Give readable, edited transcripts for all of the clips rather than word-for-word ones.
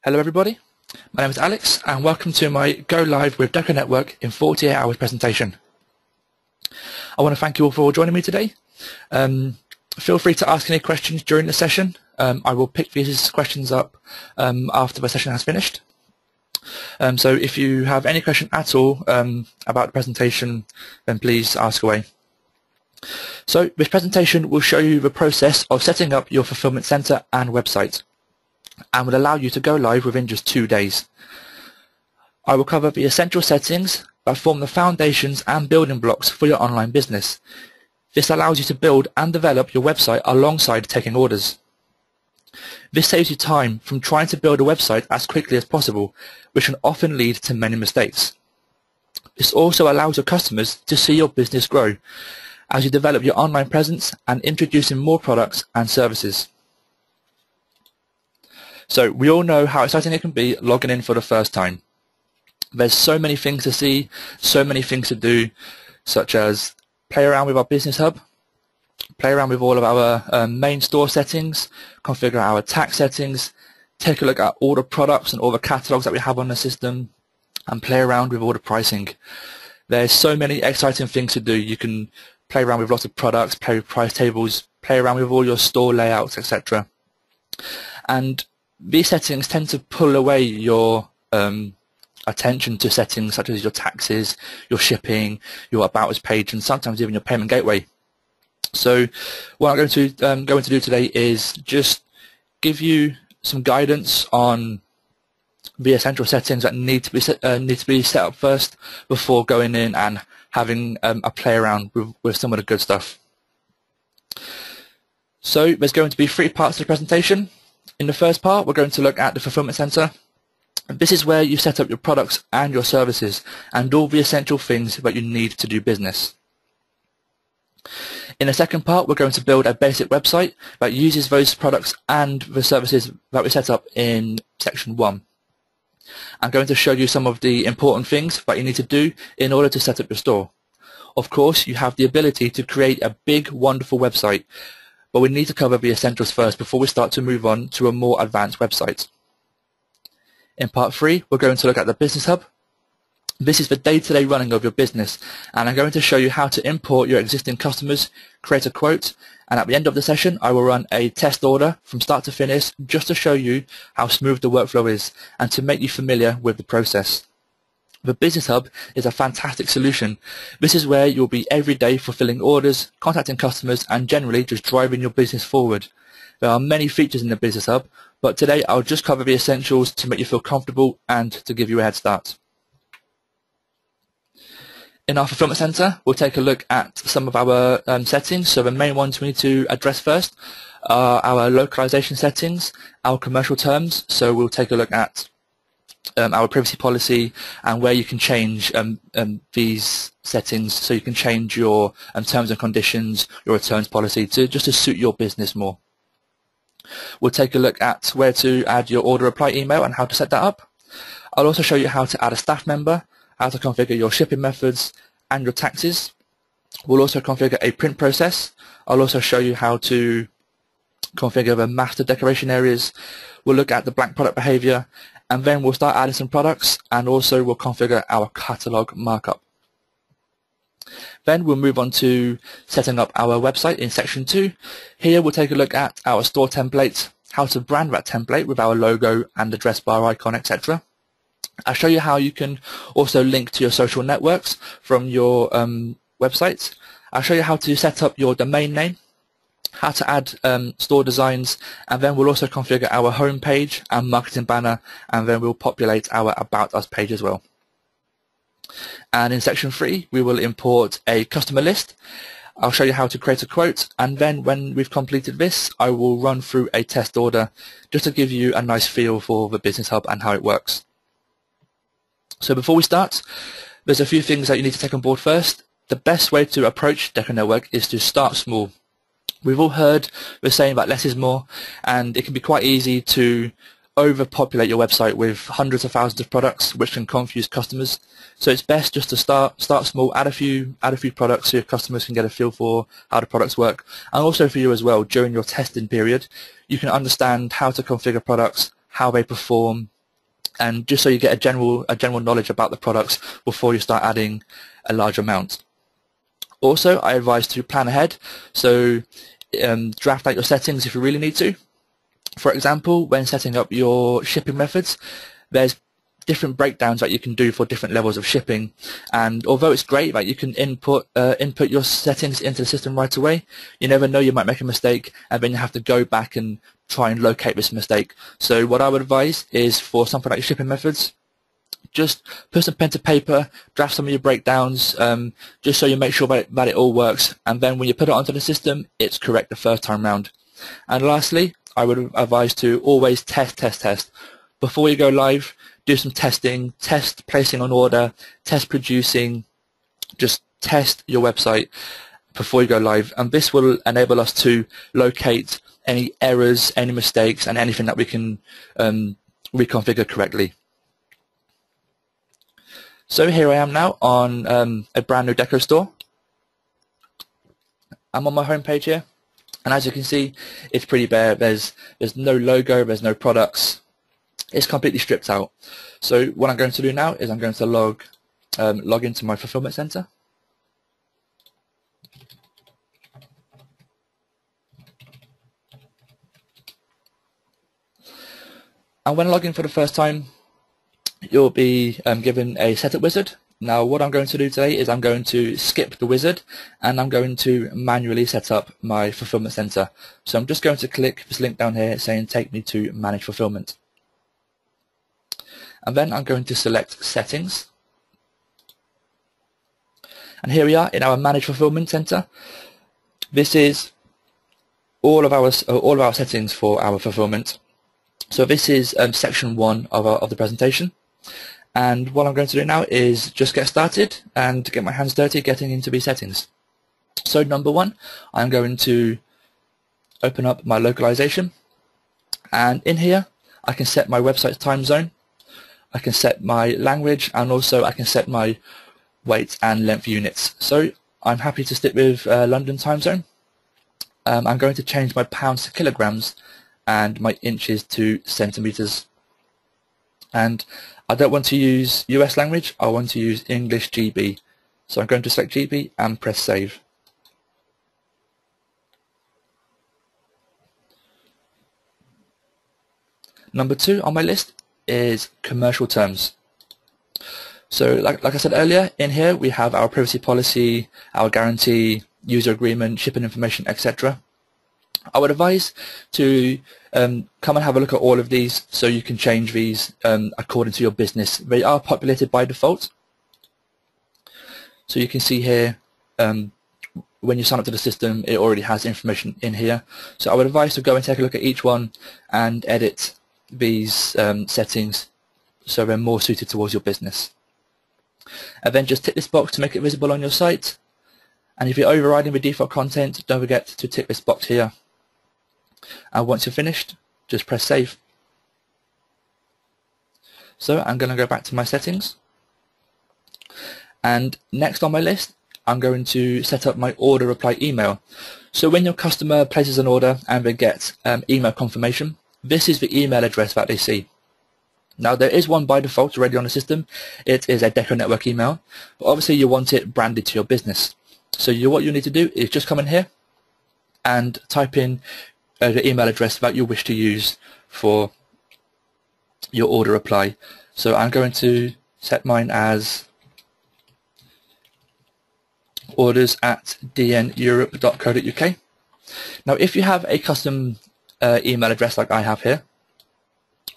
Hello everybody, my name is Alex and welcome to my Go Live with DecoNetwork in 48 hours presentation. I want to thank you all for joining me today. Feel free to ask any questions during the session. I will pick these questions up after the session has finished. So if you have any question at all about the presentation, then please ask away. So this presentation will show you the process of setting up your fulfillment center and website, and will allow you to go live within just 2 days. I will cover the essential settings that form the foundations and building blocks for your online business. This allows you to build and develop your website alongside taking orders. This saves you time from trying to build a website as quickly as possible, which can often lead to many mistakes. This also allows your customers to see your business grow as you develop your online presence and introducing more products and services. So we all know how exciting it can be logging in for the first time. There's so many things to see, so many things to do, such as play around with our business hub, play around with all of our main store settings, configure our tax settings, take a look at all the products and all the catalogs that we have on the system, and play around with all the pricing. There's so many exciting things to do. You can play around with lots of products, play with price tables, play around with all your store layouts, etc. And these settings tend to pull away your attention to settings such as your taxes, your shipping, your About Us page, and sometimes even your payment gateway. So what I'm going to do today is just give you some guidance on the essential settings that need to be set up first before going in and having a play around with some of the good stuff. So there's going to be 3 parts to the presentation. In the first part, we're going to look at the fulfillment center. This is where you set up your products and your services and all the essential things that you need to do business. In the second part, we're going to build a basic website that uses those products and the services that we set up in section 1. I'm going to show you some of the important things that you need to do in order to set up your store. Of course, you have the ability to create a big, wonderful website, but we need to cover the essentials first before we start to move on to a more advanced website. In part 3, we're going to look at the Business Hub. This is the day-to-day running of your business, and I'm going to show you how to import your existing customers, create a quote, and at the end of the session I will run a test order from start to finish just to show you how smooth the workflow is and to make you familiar with the process. The Business Hub is a fantastic solution. This is where you'll be every day fulfilling orders, contacting customers, and generally just driving your business forward. There are many features in the Business Hub, but today I'll just cover the essentials to make you feel comfortable and to give you a head start. In our Fulfillment Center, we'll take a look at some of our settings. So the main ones we need to address first are our localization settings, our commercial terms. So we'll take a look at our privacy policy and where you can change these settings, so you can change your terms and conditions, your returns policy just to suit your business more. We'll take a look at where to add your order reply email and how to set that up. I'll also show you how to add a staff member, how to configure your shipping methods and your taxes. We'll also configure a print process. I'll also show you how to configure the master decoration areas. We'll look at the blank product behavior, and then we'll start adding some products, and also we'll configure our catalog markup. Then we'll move on to setting up our website in section 2. Here we'll take a look at our store template, how to brand that template with our logo and address bar icon, etc. I'll show you how you can also link to your social networks from your website. I'll show you how to set up your domain name, how to add store designs, and then we'll also configure our home page and marketing banner, and then we'll populate our About Us page as well. And in section 3, we will import a customer list. I'll show you how to create a quote, and then when we've completed this, I will run through a test order just to give you a nice feel for the Business Hub and how it works. So before we start, there's a few things that you need to take on board first. The best way to approach DecoNetwork is to start small. We've all heard the saying that less is more, and it can be quite easy to overpopulate your website with hundreds of thousands of products, which can confuse customers. So it's best just to start small, add a few products so your customers can get a feel for how the products work, and also for you as well. During your testing period, you can understand how to configure products, how they perform, and just so you get a general knowledge about the products before you start adding a large amount. Also, I advise to plan ahead, so draft out your settings if you really need to. For example, when setting up your shipping methods, there's different breakdowns that you can do for different levels of shipping, and although it's great that you can input your settings into the system right away, you never know, you might make a mistake and then you have to go back and try and locate this mistake. So what I would advise is, for something like shipping methods, just put some pen to paper, draft some of your breakdowns, just so you make sure that it all works, and then when you put it onto the system, it's correct the first time round. And lastly, I would advise to always test. Before you go live, do some testing, test placing an order, test producing, just test your website before you go live, and this will enable us to locate any errors, any mistakes, and anything that we can reconfigure correctly. So here I am now on a brand new Deco store. I'm on my home page here, and as you can see, it's pretty bare. There's no logo, there's no products. It's completely stripped out. So what I'm going to do now is I'm going to log into my fulfillment center. And when I log in for the first time, you'll be given a setup wizard. Now what I'm going to do today is I'm going to skip the wizard and I'm going to manually set up my fulfillment center. So I'm just going to click this link down here saying take me to manage fulfillment. And then I'm going to select settings. And here we are in our manage fulfillment center. This is all of our settings for our fulfillment. So this is section 1 of the presentation. And what I'm going to do now is just get started and get my hands dirty getting into these settings. So number 1, I'm going to open up my localization, and in here I can set my website's time zone, I can set my language, and also I can set my weight and length units. So I'm happy to stick with London time zone. I'm going to change my pounds to kilograms and my inches to centimeters. And I don't want to use US language, I want to use English GB. So I'm going to select GB and press save. Number 2 on my list is commercial terms. So like I said earlier, in here we have our privacy policy, our guarantee, user agreement, shipping information, etc. I would advise to come and have a look at all of these so you can change these according to your business. They are populated by default. So you can see here when you sign up to the system, it already has information in here. So I would advise to go and take a look at each one and edit these settings so they're more suited towards your business. And then just tick this box to make it visible on your site. And if you're overriding the default content, don't forget to tick this box here. And once you're finished, just press save. So I'm going to go back to my settings. And next on my list, I'm going to set up my order reply email. So when your customer places an order and they get email confirmation, this is the email address that they see. Now there is one by default already on the system. It is a DecoNetwork email, but obviously you want it branded to your business. So what you need to do is just come in here and type in the email address that you wish to use for your order reply. So I'm going to set mine as orders@dneurope.co.uk. Now if you have a custom email address like I have here,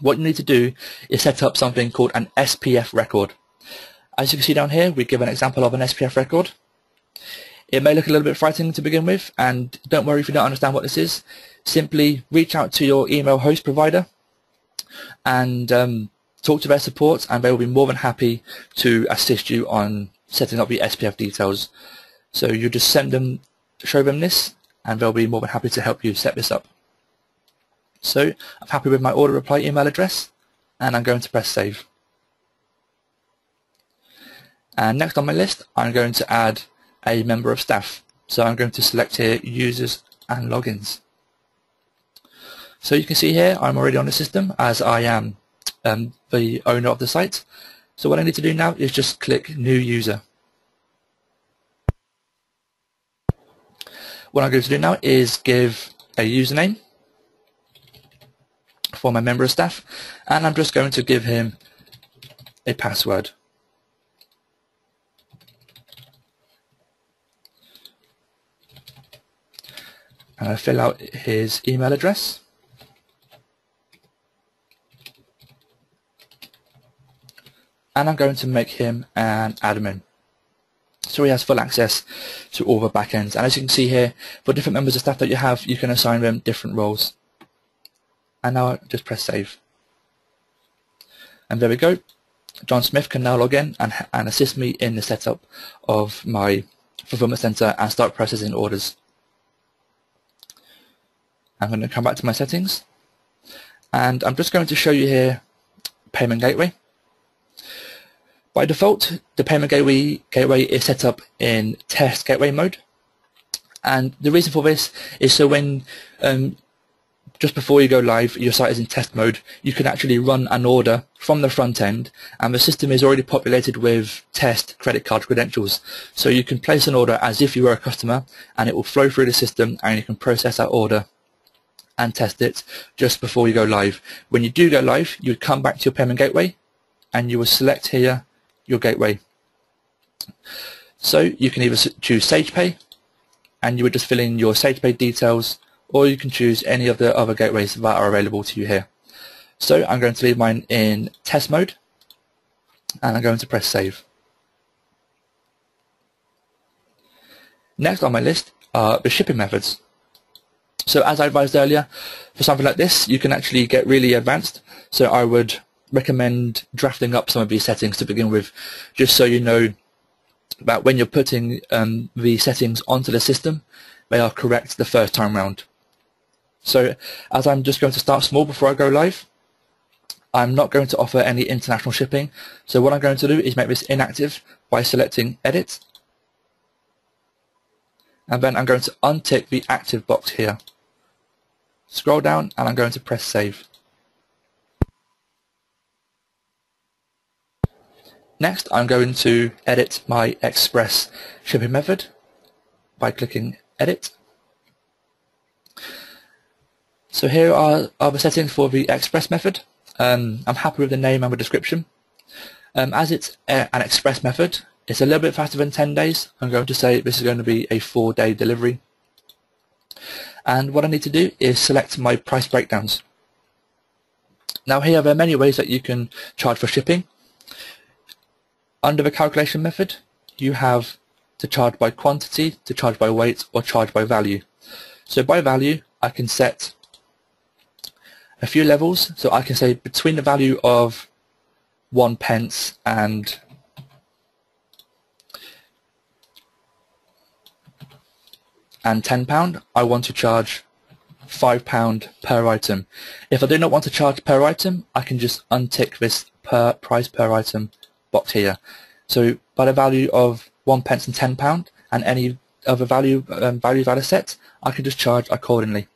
what you need to do is set up something called an SPF record. As you can see down here, we give an example of an SPF record. It may look a little bit frightening to begin with, and don't worry if you don't understand what this is. Simply reach out to your email host provider and talk to their support, and they will be more than happy to assist you on setting up the SPF details. So you just show them this, and they'll be more than happy to help you set this up. So I'm happy with my order reply email address, and I'm going to press save. And next on my list, I'm going to add a member of staff. So I'm going to select here users and logins. So you can see here I'm already on the system as I am the owner of the site. So what I need to do now is just click New User. What I'm going to do now is give a username for my member of staff, and I'm just going to give him a password. Fill out his email address. And I'm going to make him an admin, so he has full access to all the backends. And as you can see here, for different members of staff that you have, you can assign them different roles. And now I just press save. And there we go. John Smith can now log in and assist me in the setup of my fulfillment center and start processing orders. I'm going to come back to my settings, and I'm just going to show you here Payment Gateway. By default, the Payment Gateway is set up in test gateway mode, and the reason for this is so when just before you go live, your site is in test mode, you can actually run an order from the front end, and the system is already populated with test credit card credentials. So you can place an order as if you were a customer, and it will flow through the system, and you can process that order and test it just before you go live. When you do go live, you would come back to your Payment Gateway, and you will select here your gateway. So you can either choose SagePay, and you would just fill in your SagePay details, or you can choose any of the other gateways that are available to you here. So I'm going to leave mine in test mode, and I'm going to press save. Next on my list are the shipping methods. So as I advised earlier, for something like this, you can actually get really advanced. So I would recommend drafting up some of these settings to begin with, just so you know that when you're putting the settings onto the system, they are correct the first time round. So as I'm just going to start small before I go live, I'm not going to offer any international shipping. So what I'm going to do is make this inactive by selecting Edit, and then I'm going to untick the active box here. Scroll down, and I'm going to press save. Next, I'm going to edit my express shipping method by clicking Edit. So here are the settings for the express method. I'm happy with the name and the description. As it's an express method, it's a little bit faster than 10 days. I'm going to say this is going to be a 4-day delivery. And what I need to do is select my price breakdowns. Now here there are many ways that you can charge for shipping. Under the calculation method, you have to charge by quantity, to charge by weight, or charge by value. So by value, I can set a few levels. So I can say between the value of 1 pence and £10, I want to charge £5 per item. If I do not want to charge per item, I can just untick this price per item box here. So by the value of 1 pence and £10 and any other values that are set, I can just charge accordingly.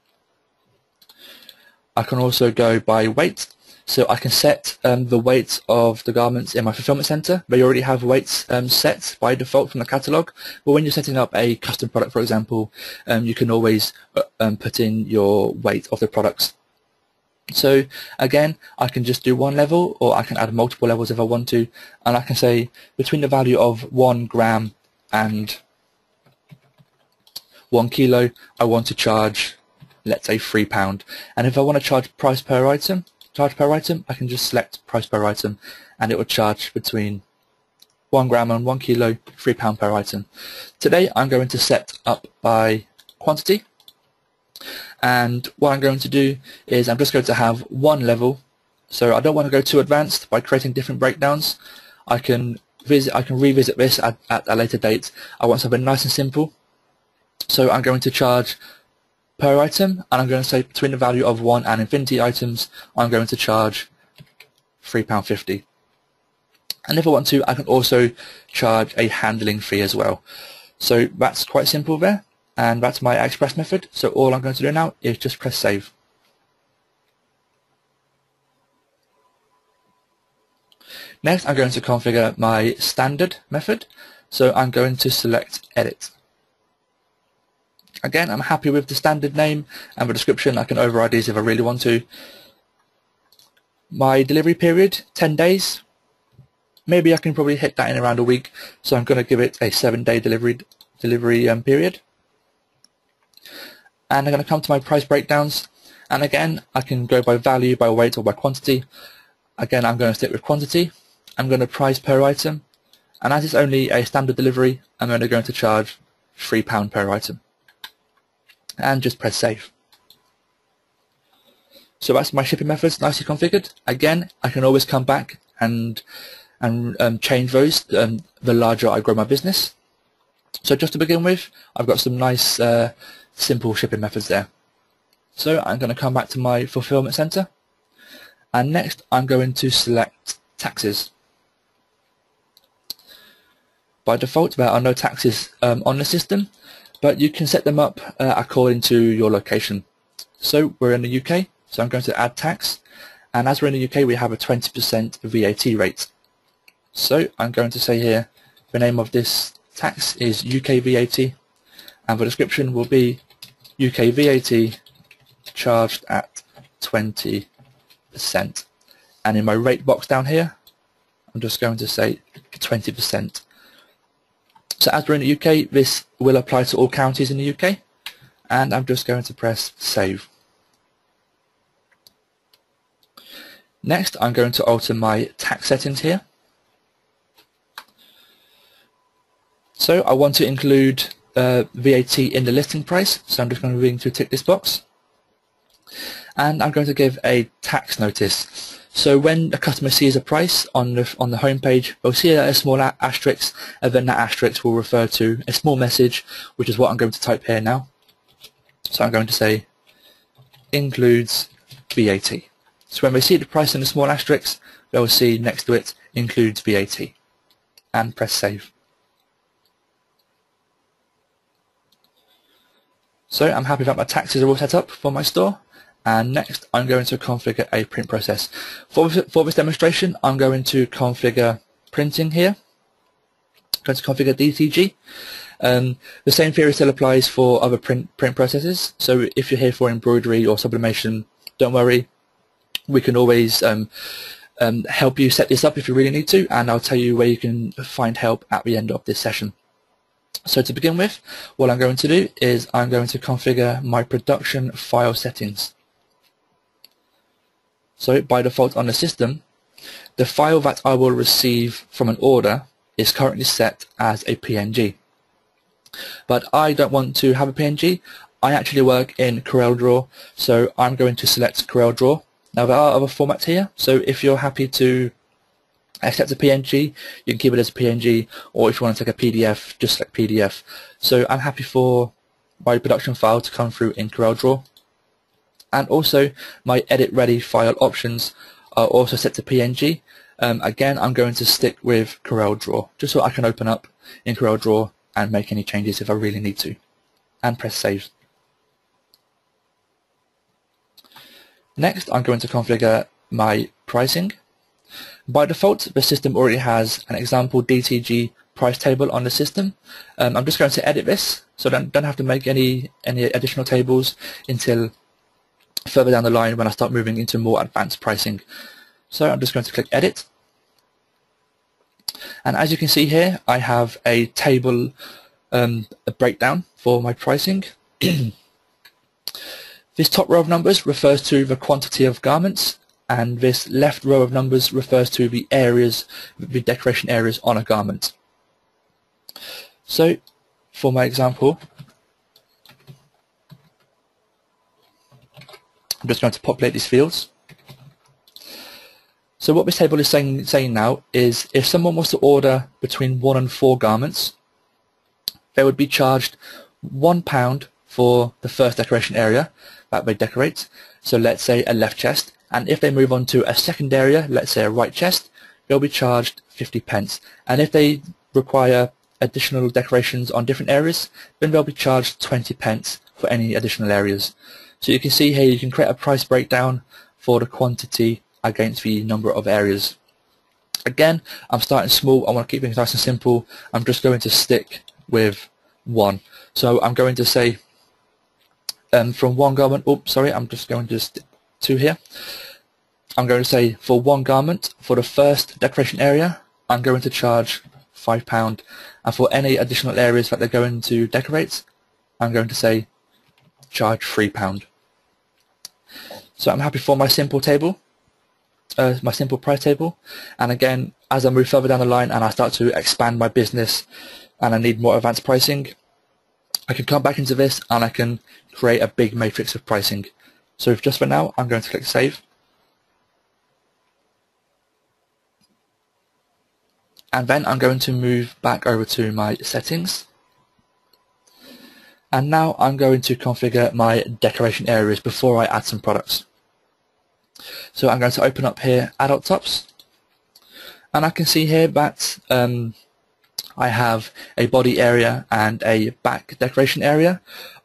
I can also go by weight. So I can set the weight of the garments in my fulfillment center. They already have weights set by default from the catalog. But when you're setting up a custom product, for example, you can always put in your weight of the products. So again, I can just do one level, or I can add multiple levels if I want to. And I can say between the value of 1 gram and 1 kilo, I want to charge, let's say, £3. And if I want to charge price per item, I can just select price per item, and it will charge between 1 gram and 1 kilo, £3 per item. Today I'm going to set up by quantity, and what I'm going to do is I'm just going to have one level. So I don't want to go too advanced by creating different breakdowns. I can revisit this at a later date. I want something nice and simple. So I'm going to charge per item, and I'm going to say between the value of 1 and infinity items, I'm going to charge £3.50. And if I want to, I can also charge a handling fee as well. So that's quite simple there, and that's my express method. So all I'm going to do now is just press save. Next, I'm going to configure my standard method. So I'm going to select Edit. Again, I'm happy with the standard name and the description. I can override these if I really want to. My delivery period, 10 days. Maybe I can probably hit that in around a week. So I'm going to give it a 7-day delivery period. And I'm going to come to my price breakdowns. And again, I can go by value, by weight, or by quantity. Again, I'm going to stick with quantity. I'm going to price per item. And as it's only a standard delivery, I'm only going to charge £3 per item. And just press save. So that's my shipping methods nicely configured. Again, I can always come back and change those the larger I grow my business. So just to begin with, I've got some nice simple shipping methods there. So I'm going to come back to my fulfillment center, and next I'm going to select taxes. By default, there are no taxes on the system, but you can set them up according to your location. So we're in the UK, so I'm going to add tax, and as we're in the UK we have a 20% VAT rate. So I'm going to say here the name of this tax is UK VAT, and the description will be UK VAT charged at 20%. And in my rate box down here, I'm just going to say 20%. So as we're in the UK, this will apply to all counties in the UK, and I'm just going to press save. Next, I'm going to alter my tax settings here. So I want to include VAT in the listing price, so I'm just going to tick this box. And I'm going to give a tax notice. So when a customer sees a price on the home page, they'll see a small asterisk, and then that asterisk will refer to a small message, which is what I'm going to type here now. So I'm going to say includes VAT. So when they see the price in the small asterisk, they'll see next to it includes VAT, and press save. So I'm happy that my taxes are all set up for my store. And next, I'm going to configure a print process. For this demonstration, I'm going to configure printing here. I'm going to configure DTG. The same theory still applies for other print processes. So if you're here for embroidery or sublimation, don't worry. We can always help you set this up if you really need to, and I'll tell you where you can find help at the end of this session. So to begin with, what I'm going to do is I'm going to configure my production file settings. So by default on the system, the file that I will receive from an order is currently set as a PNG. But I don't want to have a PNG. I actually work in CorelDRAW, so I'm going to select CorelDRAW. Now there are other formats here, so if you're happy to accept a PNG, you can keep it as a PNG, or if you want to take a PDF, just select PDF. So I'm happy for my production file to come through in CorelDRAW. And also my edit ready file options are also set to PNG. Again, I'm going to stick with CorelDRAW, just so I can open up in CorelDRAW and make any changes if I really need to, and press save. Next, I'm going to configure my pricing. By default, the system already has an example DTG price table on the system. I'm just going to edit this, so I don't have to make any additional tables until further down the line when I start moving into more advanced pricing. So I'm just going to click edit, and as you can see here, I have a table a breakdown for my pricing. This top row of numbers refers to the quantity of garments, and this left row of numbers refers to the areas, the decoration areas on a garment. So for my example, I'm just going to populate these fields. So what this table is saying now is if someone was to order between 1 and 4 garments, they would be charged £1 for the first decoration area that they decorate. So let's say a left chest, and if they move on to a second area, let's say a right chest, they'll be charged 50p. And if they require additional decorations on different areas, then they'll be charged 20p for any additional areas. So you can see here you can create a price breakdown for the quantity against the number of areas. Again, I'm starting small. I want to keep things nice and simple. I'm just going to stick with 1. So I'm going to say from one garment, I'm just going to stick 2 here. I'm going to say for one garment, for the first decoration area, I'm going to charge £5, and for any additional areas that they're going to decorate, I'm going to say charge £3. So I'm happy for my simple table, my simple price table. And again, as I move further down the line and I start to expand my business and I need more advanced pricing, I can come back into this and I can create a big matrix of pricing. So just for now, I'm going to click Save. And then I'm going to move back over to my settings. And now I'm going to configure my decoration areas before I add some products. So I'm going to open up here Adult Tops. And I can see here that I have a body area and a back decoration area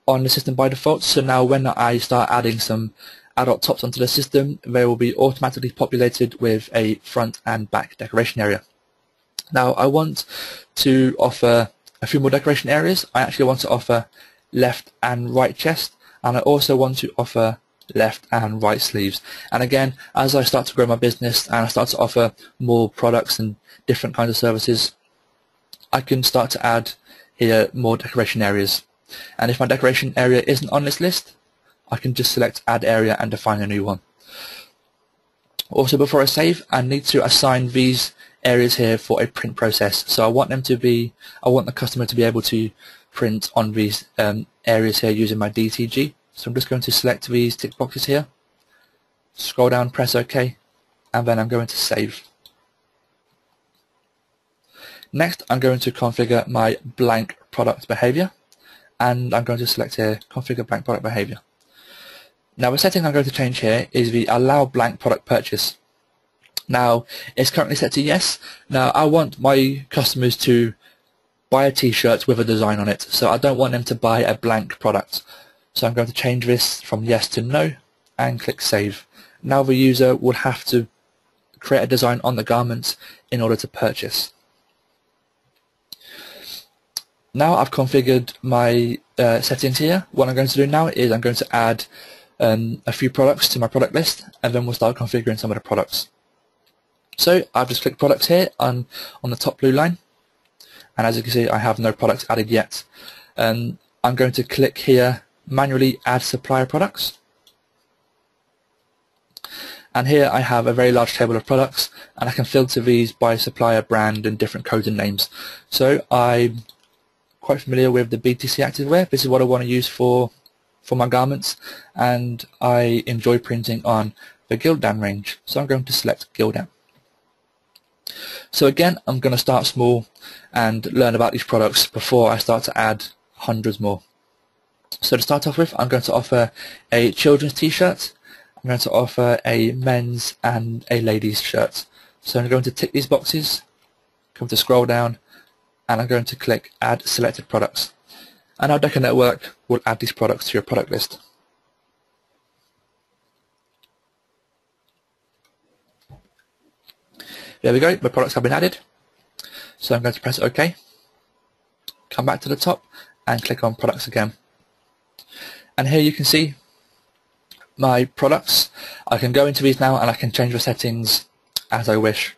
on the system by default. So now when I start adding some adult tops onto the system, they will be automatically populated with a front and back decoration area. Now I want to offer a few more decoration areas. I actually want to offer left and right chest, and I also want to offer left and right sleeves. And again, as I start to grow my business and I start to offer more products and different kinds of services, I can start to add here more decoration areas. And if my decoration area isn't on this list, I can just select add area and define a new one. Also, before I save, I need to assign these areas here for a print process. So I want the customer to be able to print on these areas here using my DTG. So I'm just going to select these tick boxes here, scroll down, press OK, and then I'm going to save. Next, I'm going to configure my blank product behavior, and I'm going to select here configure blank product behavior. Now the setting I'm going to change here is the allow blank product purchase. Now it's currently set to yes. Now I want my customers to buy a t-shirt with a design on it, so I don't want them to buy a blank product. So I'm going to change this from yes to no and click save. Now the user would have to create a design on the garment in order to purchase. Now I've configured my settings here. What I'm going to do now is I'm going to add a few products to my product list, and then we'll start configuring some of the products. So I've just clicked products here on the top blue line, and as you can see I have no products added yet. I'm going to click here manually add supplier products, and here I have a very large table of products, and I can filter these by supplier, brand and different codes and names. So I'm quite familiar with the BTC activewear. This is what I want to use for my garments, and I enjoy printing on the Gildan range, so I'm going to select Gildan. So again, I'm going to start small and learn about these products before I start to add hundreds more. So to start off with, I'm going to offer a children's t-shirt, I'm going to offer a men's and a ladies shirt. So I'm going to tick these boxes, come to scroll down, and I'm going to click add selected products. And our DecoNetwork will add these products to your product list. There we go, my products have been added. So I'm going to press OK, come back to the top and click on products again. And here you can see my products. I can go into these now and I can change the settings as I wish.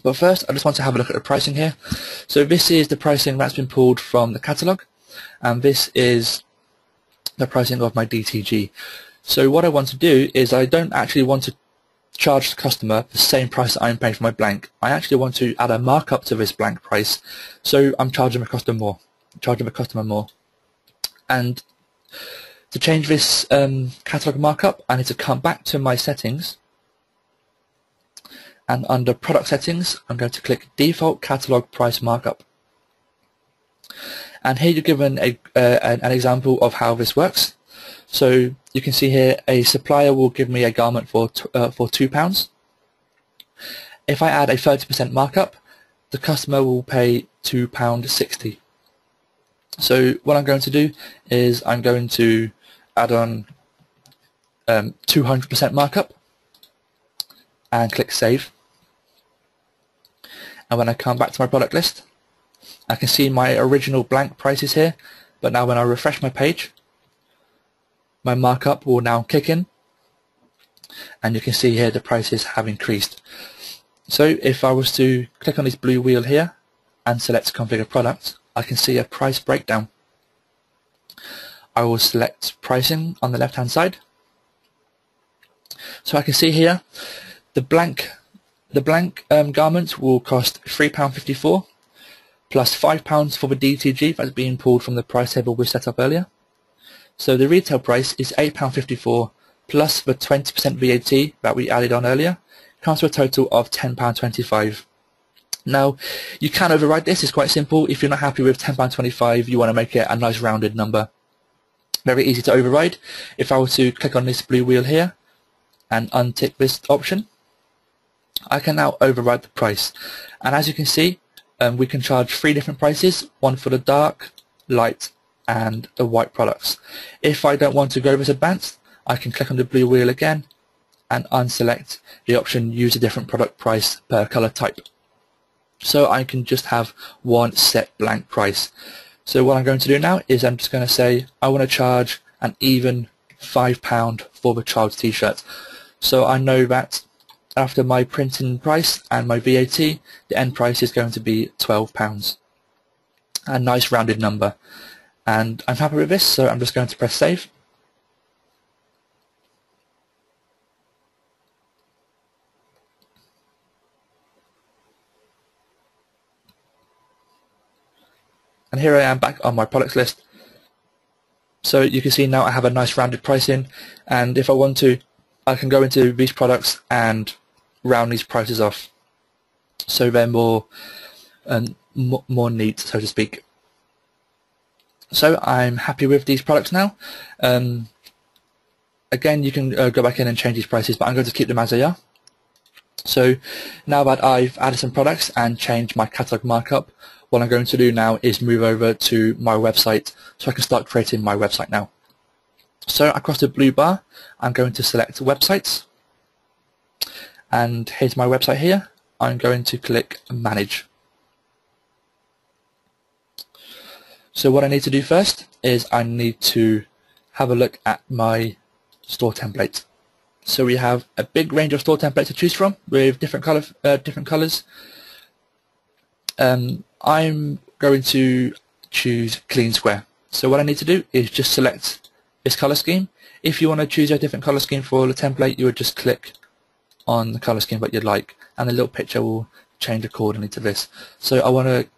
But first I just want to have a look at the pricing here. So this is the pricing that's been pulled from the catalogue, and this is the pricing of my DTG. So what I want to do is I don't actually want to charge the customer the same price that I'm paying for my blank. I actually want to add a markup to this blank price, so I'm charging the customer more. And to change this catalogue markup, I need to come back to my settings, and under product settings I'm going to click default catalogue price markup. And here you're given an example of how this works. So you can see here a supplier will give me a garment for £2. If I add a 30% markup, the customer will pay £2.60. So what I'm going to do is I'm going to add on 200% markup and click save. And when I come back to my product list, I can see my original blank prices here, but now when I refresh my page, my markup will now kick in, and you can see here the prices have increased. So if I was to click on this blue wheel here and select configure product, I can see a price breakdown. I will select pricing on the left hand side. So I can see here the blank garment will cost £3.54 plus £5 for the DTG that's being pulled from the price table we set up earlier. So the retail price is £8.54 plus the 20% VAT that we added on earlier, comes to a total of £10.25. Now you can override this, it's quite simple. If you're not happy with £10.25, you want to make it a nice rounded number. Very easy to override. If I were to click on this blue wheel here and untick this option, I can now override the price. And as you can see, we can charge 3 different prices, one for the dark, light and the white products. If I don't want to go this advanced, I can click on the blue wheel again and unselect the option use a different product price per color type. So I can just have one set blank price. So what I'm going to do now is I'm just going to say I want to charge an even £5 for the child's t-shirt. So I know that after my printing price and my VAT, the end price is going to be £12. A nice rounded number. And I'm happy with this, so I'm just going to press save. And here I am back on my products list. So you can see now I have a nice rounded pricing, and if I want to, I can go into these products and round these prices off so they're more neat, so to speak. So I'm happy with these products now. Again, you can go back in and change these prices, but I'm going to keep them as they are. So now that I've added some products and changed my catalog markup, what I'm going to do now is move over to my website so I can start creating my website now. So across the blue bar, I'm going to select websites, and here's my website here. I'm going to click manage. So what I need to do first is I need to have a look at my store template. So we have a big range of store templates to choose from with different colors. I'm going to choose clean square. So what I need to do is just select this color scheme. If you want to choose a different color scheme for the template, you would just click on the color scheme that you'd like, and the little picture will change accordingly to this. So I want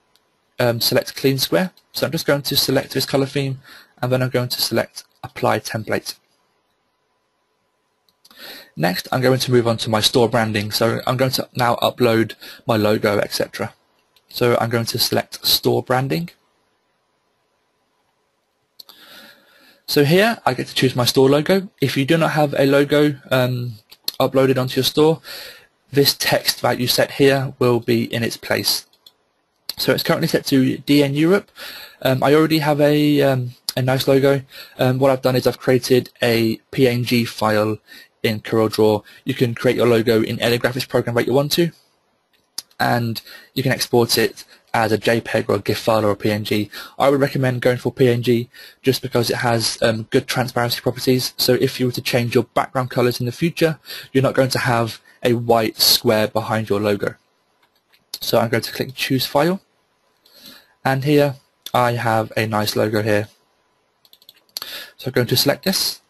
to select clean square. So I'm just going to select this color theme, and then I'm going to select apply template. Next, I'm going to move on to my store branding. So I'm going to now upload my logo, etc. So I'm going to select store branding. So here I get to choose my store logo. If you do not have a logo uploaded onto your store, this text that you set here will be in its place. So it's currently set to DN Europe. I already have a nice logo. What I've done is I've created a PNG file in CorelDRAW. You can create your logo in any graphics program that you want to, and you can export it as a JPEG or a GIF file or a PNG. I would recommend going for PNG just because it has good transparency properties. So if you were to change your background colors in the future, you're not going to have a white square behind your logo. So I'm going to click choose file, and here I have a nice logo here. So I'm going to select this,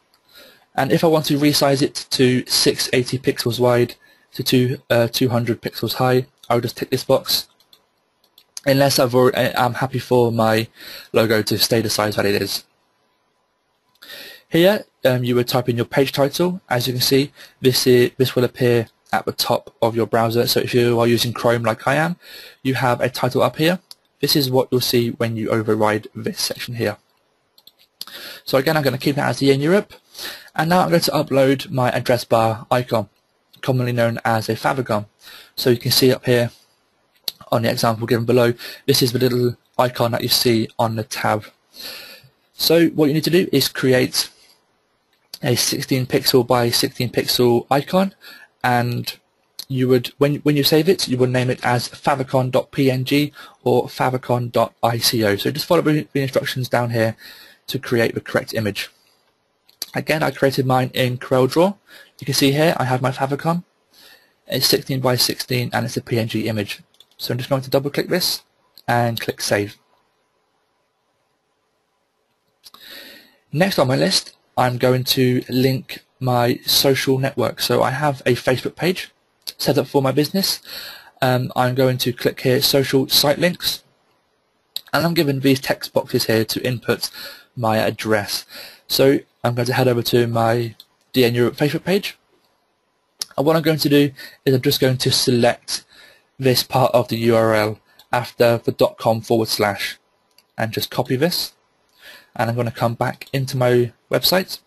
and if I want to resize it to 680 pixels wide to 200 pixels high, I'll just tick this box, unless I'm happy for my logo to stay the size that it is. Here you would type in your page title. As you can see, this will appear at the top of your browser. So if you are using Chrome like I am, you have a title up here. This is what you'll see when you override this section here. So again, I'm going to keep that as DN Europe, and now I'm going to upload my address bar icon, commonly known as a favicon. So you can see up here on the example given below, this is the little icon that you see on the tab. So what you need to do is create a 16 pixel by 16 pixel icon, and you would, when you save it, you would name it as favicon.png or favicon.ico. So just follow the instructions down here to create the correct image. Again, I created mine in CorelDRAW. You can see here I have my favicon. It's 16 by 16 and it's a PNG image. So I'm just going to double click this and click Save. Next on my list, I'm going to link my social network. So I have a Facebook page set up for my business. I'm going to click here, Social Site Links, and I'm given these text boxes here to input my address. So I'm going to head over to my DN Europe Facebook page. And what I'm going to do is I'm just going to select this part of the URL after the .com / and just copy this. And I'm going to come back into my website.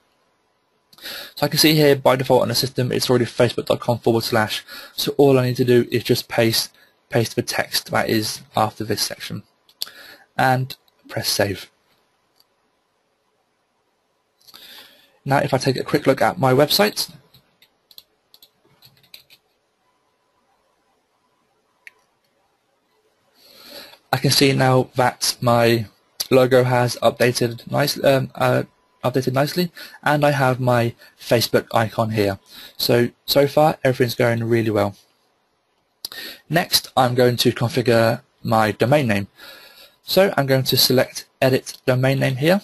So I can see here by default on the system it's already facebook.com / so all I need to do is just paste the text that is after this section and press save. Now if I take a quick look at my website, I can see now that my logo has updated nicely, and I have my Facebook icon here. So far everything's going really well. Next I'm going to configure my domain name. So I'm going to select Edit Domain Name here.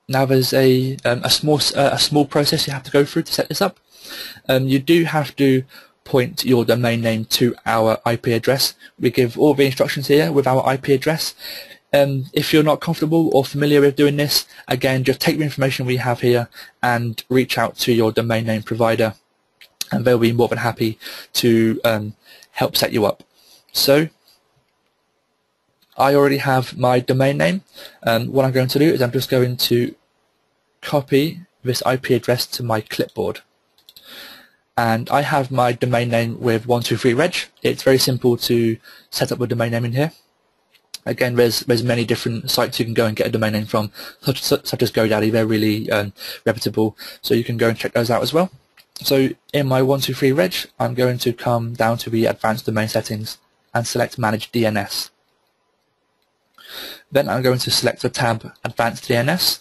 Now there's a small process you have to go through to set this up. You do have to point your domain name to our IP address. We give all the instructions here with our IP address. If you're not comfortable or familiar with doing this, again, just take the information we have here and reach out to your domain name provider, and they'll be more than happy to help set you up. So I already have my domain name. What I'm going to do is I'm just going to copy this IP address to my clipboard. And I have my domain name with 123reg. It's very simple to set up a domain name in here. Again, there's many different sites you can go and get a domain name from, such as GoDaddy. They're really reputable, so you can go and check those out as well. So in my 123reg, I'm going to come down to the advanced domain settings and select Manage DNS. Then I'm going to select the tab Advanced DNS.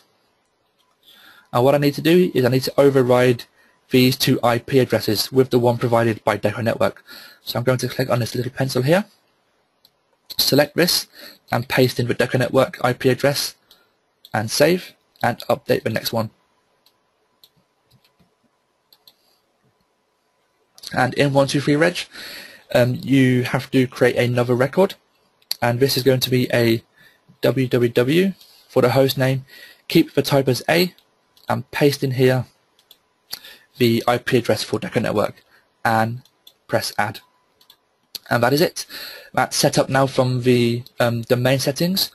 And what I need to do is I need to override these two IP addresses with the one provided by DecoNetwork. So I'm going to click on this little pencil here, select this and paste in the DecoNetwork IP address and save and update the next one. And in 123reg you have to create another record, and this is going to be a www for the host name. Keep the type as A and paste in here the IP address for DecoNetwork and press add. And that is it. That's set up now from the domain settings.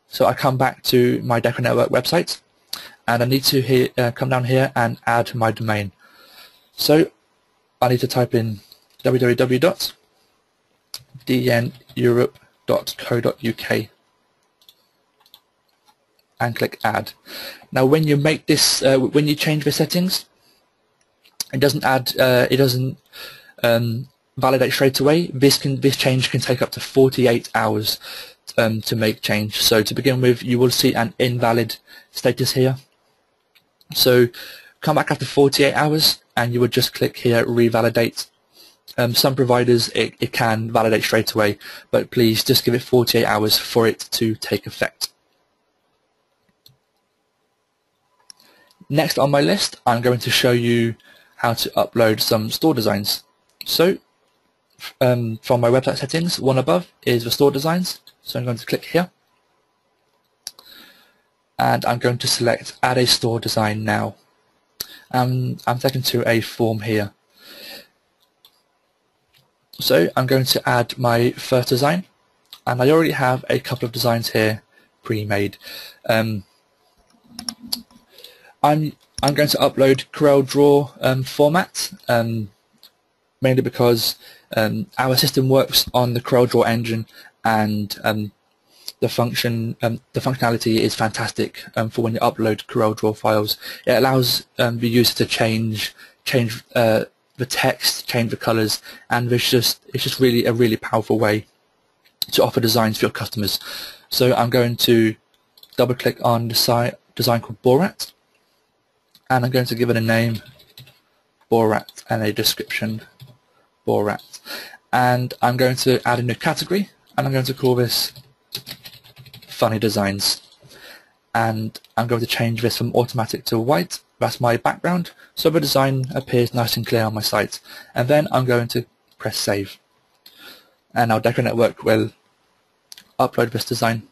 So I come back to my DecoNetwork website and I need to come down here and add my domain. So I need to type in www.dneurope.co.uk and click add. Now when you make this, when you change the settings, it doesn't validate straight away. This change can take up to 48 hours to make change. So to begin with, you will see an invalid status here. So come back after 48 hours and you would just click here revalidate. Some providers it can validate straight away, but please just give it 48 hours for it to take effect. Next on my list, I'm going to show you how to upload some store designs. So from my website settings, one above is the store designs. So I'm going to click here and I'm going to select add a store design now. I'm taken to a form here. So I'm going to add my first design, and I already have a couple of designs here pre-made. I'm going to upload CorelDRAW format, mainly because our system works on the CorelDRAW engine, and the functionality is fantastic for when you upload CorelDRAW files. It allows the user to change the the text, change the colors, and it's just really a really powerful way to offer designs for your customers. So I'm going to double click on the design called Borat, and I'm going to give it a name, Borat, and a description, Borat, and I'm going to add a new category, and I'm going to call this funny designs, and I'm going to change this from automatic to white. That's my background, so the design appears nice and clear on my site, and then I'm going to press save, and our DecoNetwork will upload this design.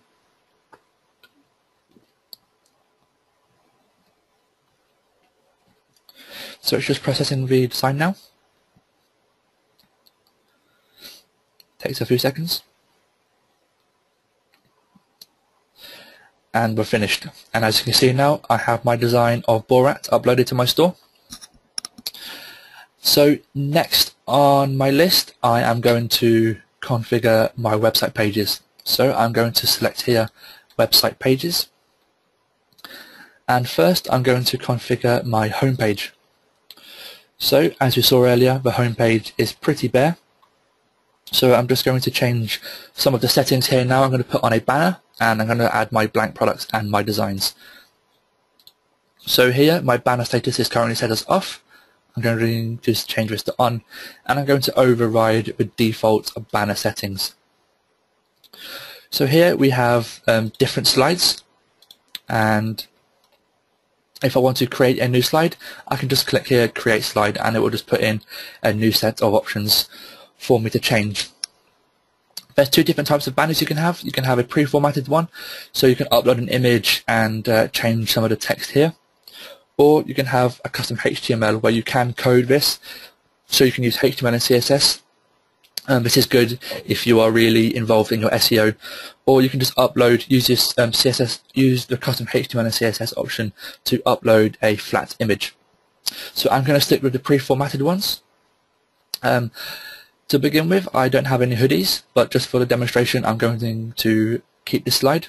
So it's just processing the design now. Takes a few seconds. And we're finished. And as you can see now, I have my design of Borat uploaded to my store. So next on my list, I am going to configure my website pages. So I'm going to select here, website pages. And first I'm going to configure my home page. So as we saw earlier, the home page is pretty bare. So I'm just going to change some of the settings here now. I'm going to put on a banner, and I'm going to add my blank products and my designs. So here my banner status is currently set as off. I'm going to just change this to on, and I'm going to override the default banner settings. So here we have different slides, and if I want to create a new slide, I can just click here, create slide, and it will just put in a new set of options for me to change. There's two different types of banners you can have. You can have a pre-formatted one, so you can upload an image and change some of the text here, or you can have a custom HTML where you can code this, so you can use HTML and CSS. This is good if you are really involved in your SEO, or you can just upload, use this CSS, use the custom HTML and CSS option to upload a flat image. So I'm going to stick with the pre-formatted ones. To begin with, I don't have any hoodies, but just for the demonstration, I'm going to keep this slide.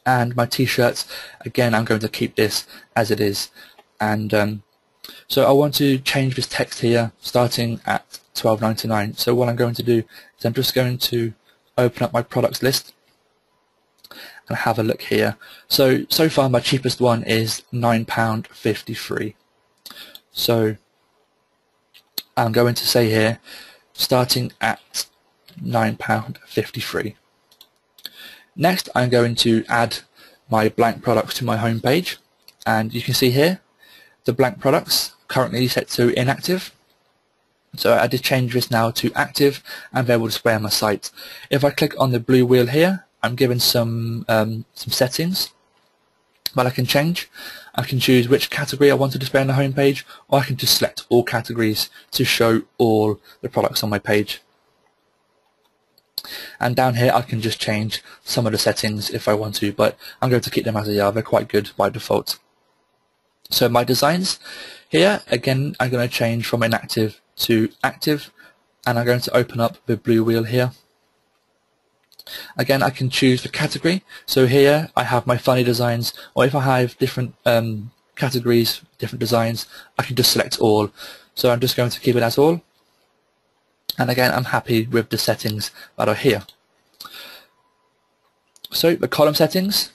And my t-shirts, again, I'm going to keep this as it is. And so I want to change this text here, starting at $12.99. So what I'm going to do is I'm just going to open up my products list and have a look here. So far my cheapest one is £9.53. So I'm going to say here, starting at £9.53. Next I'm going to add my blank products to my home page, and you can see here the blank products currently set to inactive. So I did change this now to active, and they will display on my site. If I click on the blue wheel here, I'm given some settings that I can change. I can choose which category I want to display on the home page, or I can just select all categories to show all the products on my page. And down here I can just change some of the settings if I want to, but I'm going to keep them as they are. They're quite good by default. So my designs here, again, I'm going to change from inactive to active, and I'm going to open up the blue wheel here. Again, I can choose the category. So here I have my funny designs, or if I have different categories, different designs, I can just select all. So I'm just going to keep it as all. And again, I'm happy with the settings that are here. So the column settings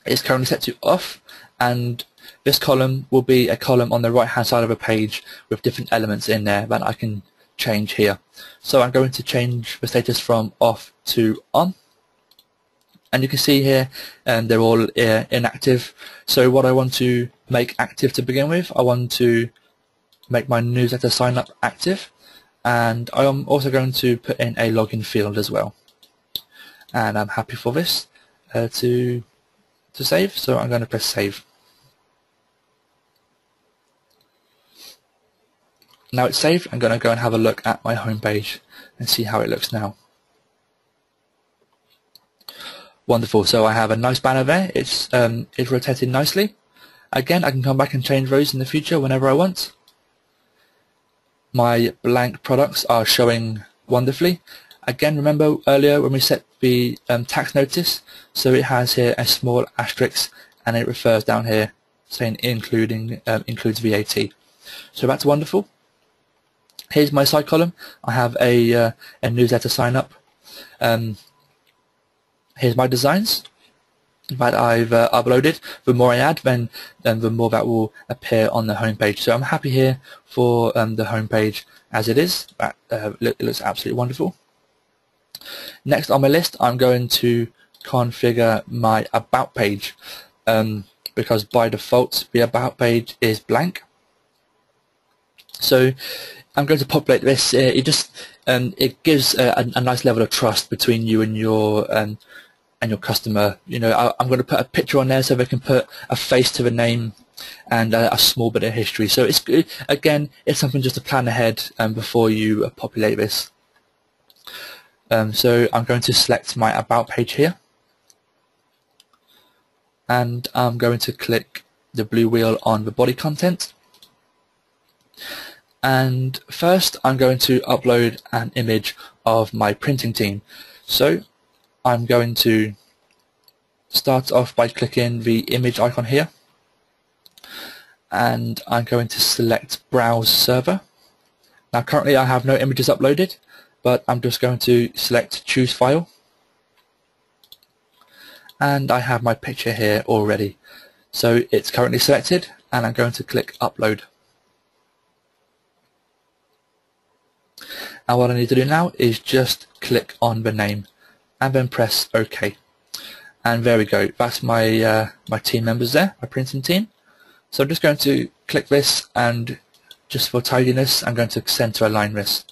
is currently set to off, and this column will be a column on the right hand side of a page with different elements in there that I can change here. So I'm going to change the status from off to on, and you can see here they're all inactive. So what I want to make active to begin with, I want to make my newsletter sign up active, and I'm also going to put in a login field as well, and I'm happy for this to save, so I'm going to press save. Now it's saved. I'm going to go and have a look at my home page and see how it looks now. Wonderful. So I have a nice banner there. It's rotated nicely. Again, I can come back and change those in the future whenever I want. My blank products are showing wonderfully. Again, remember earlier when we set the tax notice, so it has here a small asterisk, and it refers down here saying includes VAT. So that's wonderful. Here's my side column. I have a newsletter sign up. Here's my designs that I've uploaded. The more I add, then the more that will appear on the home page. So I'm happy here for the home page as it is. That it looks absolutely wonderful. Next on my list, I'm going to configure my about page, because by default the about page is blank. So I'm going to populate this. It gives a nice level of trust between you and your customer. You know, I'm going to put a picture on there so they can put a face to the name and a small bit of history. So it's something just to plan ahead before you populate this. So I'm going to select my about page here, and I'm going to click the blue wheel on the body content. And first I'm going to upload an image of my printing team. So I'm going to start off by clicking the image icon here, and I'm going to select Browse Server. Now currently I have no images uploaded, but I'm just going to select Choose File, and I have my picture here already. So it's currently selected, and I'm going to click Upload. And what I need to do now is just click on the name and then press OK. And there we go. That's my my team members there, my printing team. So I'm just going to click this, and just for tidiness, I'm going to center align this.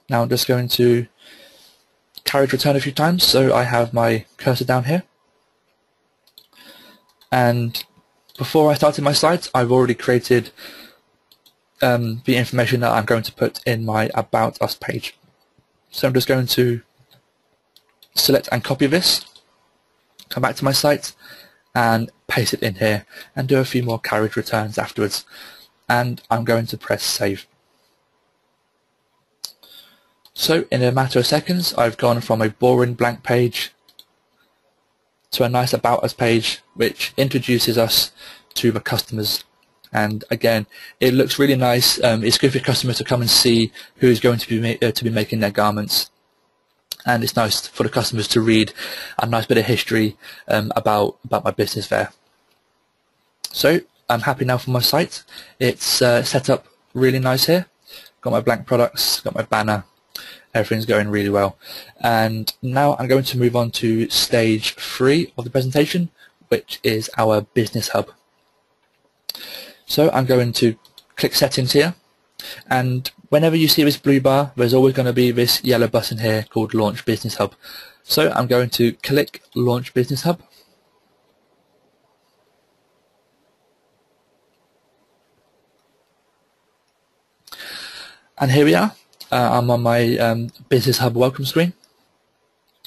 Now I'm just going to carriage return a few times, so I have my cursor down here. And before I started my slides, I've already created the information that I'm going to put in my About Us page. So I'm just going to select and copy this, come back to my site and paste it in here, and do a few more carriage returns afterwards, and I'm going to press save. So in a matter of seconds I've gone from a boring blank page to a nice About Us page which introduces us to the customers. And again, it looks really nice. It's good for customers to come and see who's going to be making their garments, and it's nice for the customers to read a nice bit of history about my business there. So I'm happy now for my site. It's set up really nice here. Got my blank products, got my banner. Everything's going really well. And now I'm going to move on to stage 3 of the presentation, which is our business hub. So I'm going to click settings here, and whenever you see this blue bar, there's always going to be this yellow button here called Launch Business Hub. So I'm going to click Launch Business Hub. And here we are. I'm on my Business Hub welcome screen.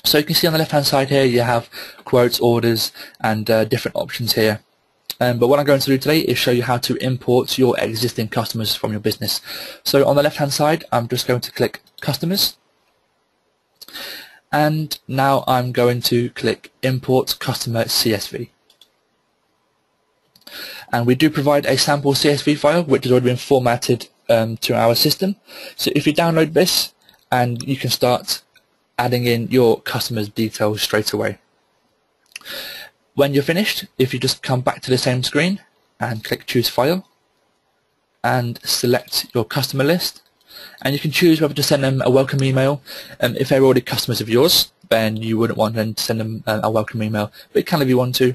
So you can see on the left hand side here you have quotes, orders, and different options here. But what I'm going to do today is show you how to import your existing customers from your business. So on the left hand side I'm just going to click Customers, and now I'm going to click Import Customer CSV. And we do provide a sample CSV file which has already been formatted to our system. So if you download this, and you can start adding in your customers' details straight away. When you're finished, if you just come back to the same screen and click Choose File and select your customer list, and you can choose whether to send them a welcome email. If they're already customers of yours, then you wouldn't want them to send them a welcome email, but you can if you want to.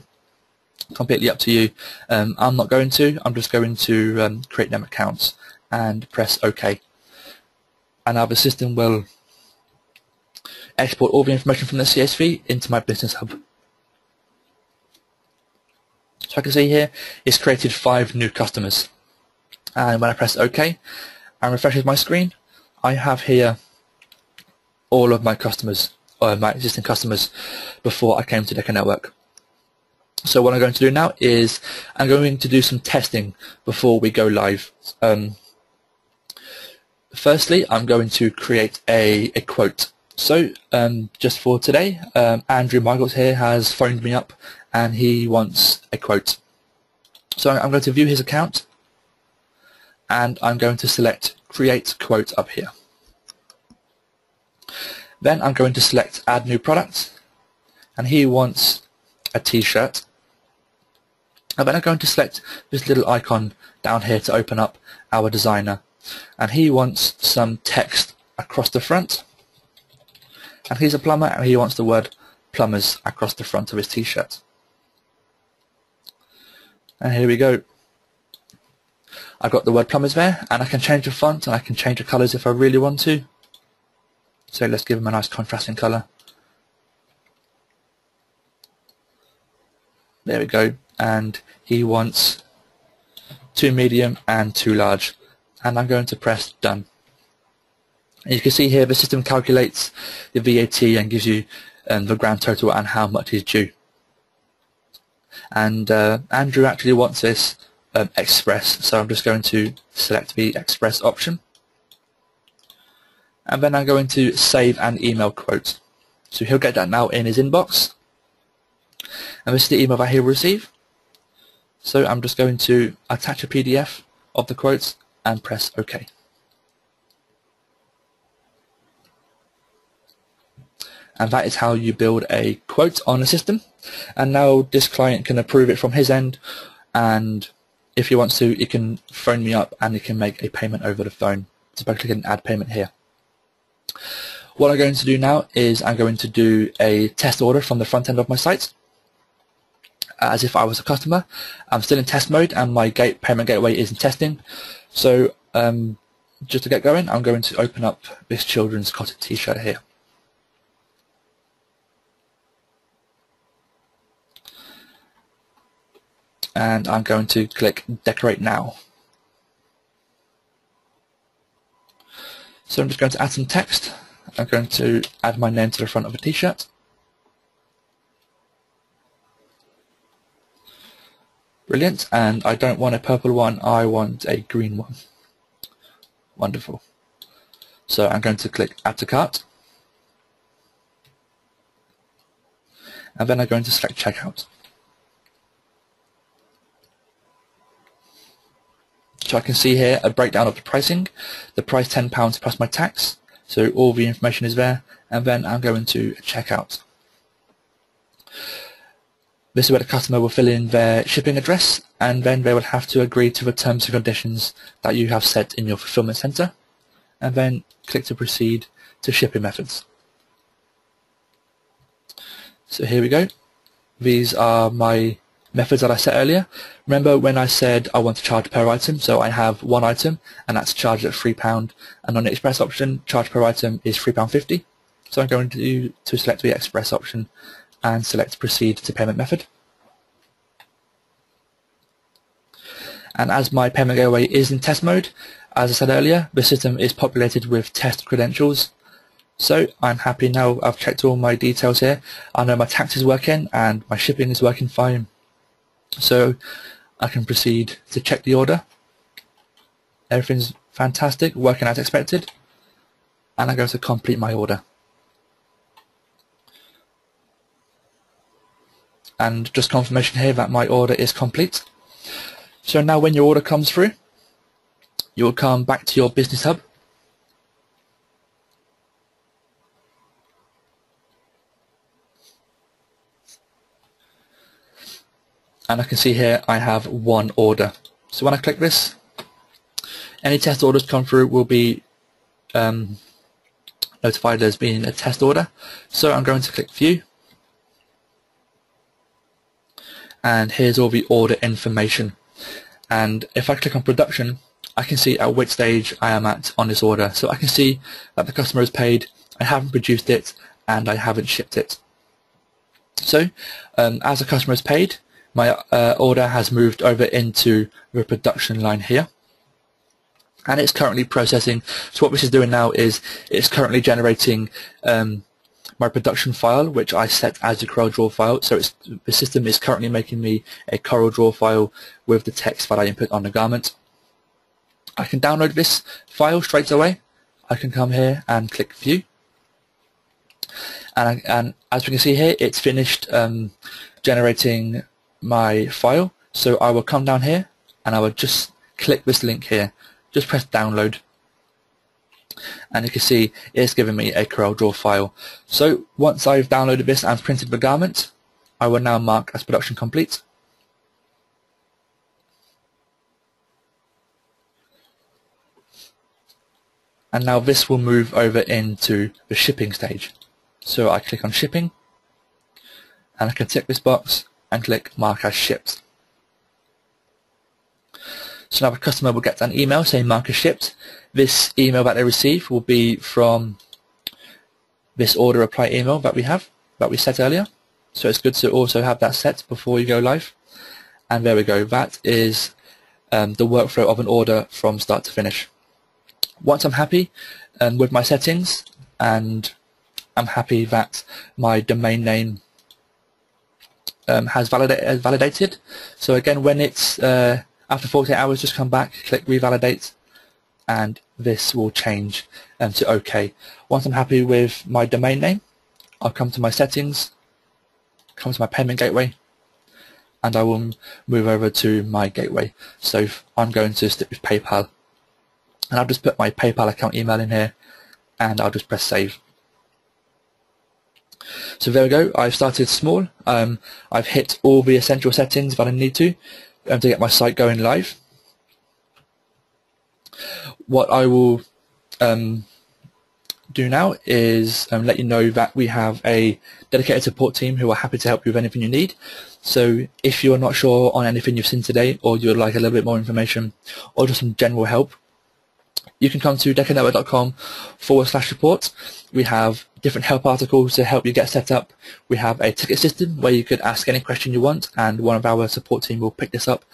Completely up to you. I'm not going to. I'm just going to create them accounts and press OK. And now the system will export all the information from the CSV into my Business Hub. So I can see here it's created 5 new customers, and when I press OK and refreshes my screen, I have here all of my customers, or my existing customers, before I came to DecoNetwork. So what I'm going to do now is I'm going to do some testing before we go live. Firstly, I'm going to create a quote. So just for today, Andrew Michaels here has phoned me up and he wants a quote. So I'm going to view his account and I'm going to select Create Quote up here. Then I'm going to select Add New Product, and he wants a t-shirt. And then I'm going to select this little icon down here to open up our designer, and he wants some text across the front, and he's a plumber and he wants the word plumbers across the front of his t-shirt. And here we go. I've got the word plumbers there, and I can change the font and I can change the colours if I really want to. So let's give him a nice contrasting colour. There we go. And he wants 2 medium and 2 large. And I'm going to press Done. And you can see here the system calculates the VAT and gives you the grand total and how much is due. And Andrew actually wants this Express, so I'm just going to select the Express option. And then I'm going to save an email quote. So he'll get that now in his inbox. And this is the email that he'll receive. So I'm just going to attach a PDF of the quotes and press OK. And that is how you build a quote on a system. And now this client can approve it from his end, and if he wants to, he can phone me up and he can make a payment over the phone. So by clicking Add Payment here. What I'm going to do now is I'm going to do a test order from the front end of my site. As if I was a customer. I'm still in test mode and my payment gateway is in testing. So just to get going, I'm going to open up this children's cotton t-shirt here. And I'm going to click Decorate Now. So I'm just going to add some text. I'm going to add my name to the front of a t-shirt. Brilliant. And I don't want a purple one, I want a green one. Wonderful. So I'm going to click Add to Cart. And then I'm going to select Checkout. So I can see here a breakdown of the pricing. The price £10 plus my tax. So all the information is there. And then I'm going to checkout. This is where the customer will fill in their shipping address, and then they will have to agree to the terms and conditions that you have set in your fulfillment center, and then click to proceed to shipping methods. So here we go. These are my methods that I set earlier. Remember when I said I want to charge per item, so I have one item and that's charged at £3, and on the Express option, charge per item is £3.50. So I'm going to select the Express option and select Proceed to Payment Method. And as my payment gateway is in test mode, as I said earlier, the system is populated with test credentials. So I'm happy now. I've checked all my details here. I know my tax is working and my shipping is working fine. So I can proceed to check the order. Everything's fantastic, working as expected. And I'm going to complete my order. And just confirmation here that my order is complete. So now when your order comes through, you will come back to your Business Hub. And I can see here I have one order. So when I click this, any test orders come through will be notified as being a test order. So I'm going to click View. And here's all the order information. And if I click on production, I can see at which stage I am at on this order. So I can see that the customer has paid, I haven't produced it, and I haven't shipped it. So as the customer has paid, my order has moved over into the production line here. And it's currently processing. So what this is doing now is it's currently generating my production file, which I set as a CorelDRAW file. So the system is currently making me a CorelDRAW file with the text that I input on the garment. I can download this file straight away. I can come here and click View. And as we can see here, it's finished generating my file. So I will come down here and I will just click this link here just press download, and you can see it's giving me a CorelDRAW file. So once I've downloaded this and printed the garment, I will now mark as production complete. And now this will move over into the shipping stage. So I click on shipping, and I can tick this box and click mark as shipped. So now the customer will get an email saying mark as shipped. This email that they receive will be from this order apply email that we set earlier. So it's good to also have that set before you go live. And there we go. That is the workflow of an order from start to finish. Once I'm happy with my settings, and I'm happy that my domain name has validated. So again, when it's after 48 hours, just come back, click revalidate, and this will change to OK. Once I'm happy with my domain name, I'll come to my settings, come to my payment gateway, and I will move over to my gateway. So I'm going to stick with PayPal, and I'll just put my PayPal account email in here, and I'll just press save. So there we go. I've started small. I've hit all the essential settings that I need to get my site going live. What I will do now is let you know that we have a dedicated support team who are happy to help you with anything you need. So if you're not sure on anything you've seen today, or you'd like a little bit more information, or just some general help, you can come to DecoNetwork.com/support. We have different help articles to help you get set up. We have a ticket system where you could ask any question you want, and one of our support team will pick this up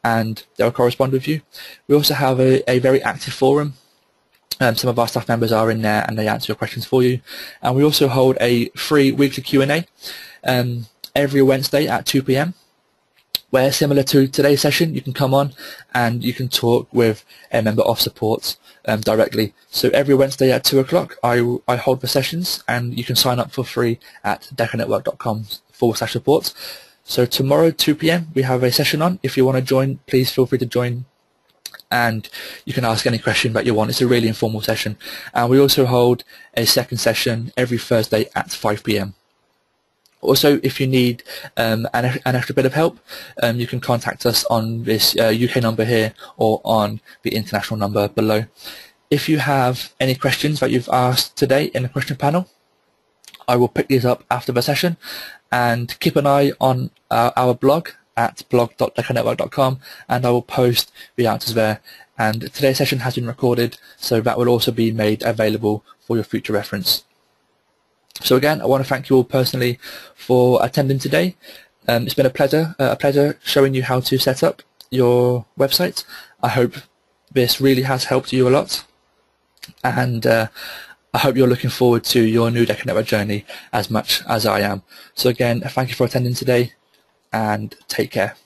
and they'll correspond with you. We also have a very active forum. Some of our staff members are in there and they answer your questions for you. And we also hold a free weekly Q&A every Wednesday at 2 p.m. where, similar to today's session, you can come on and you can talk with a member of support directly. So every Wednesday at 2 o'clock I hold the sessions, and you can sign up for free at DecoNetwork.com/support. So tomorrow 2 p.m. we have a session on. If you want to join, please feel free to join, and you can ask any question that you want. It's a really informal session. And we also hold a second session every Thursday at 5 p.m. Also, if you need an extra bit of help, you can contact us on this UK number here, or on the international number below. If you have any questions that you've asked today in the question panel, I will pick these up after the session. And keep an eye on our blog at blog.deconetwork.com, and I will post the answers there. And today's session has been recorded, so that will also be made available for your future reference. So again, I want to thank you all personally for attending today. It's been a pleasure showing you how to set up your website. I hope this really has helped you a lot, and I hope you're looking forward to your new DecoNetwork journey as much as I am. So again, thank you for attending today, and take care.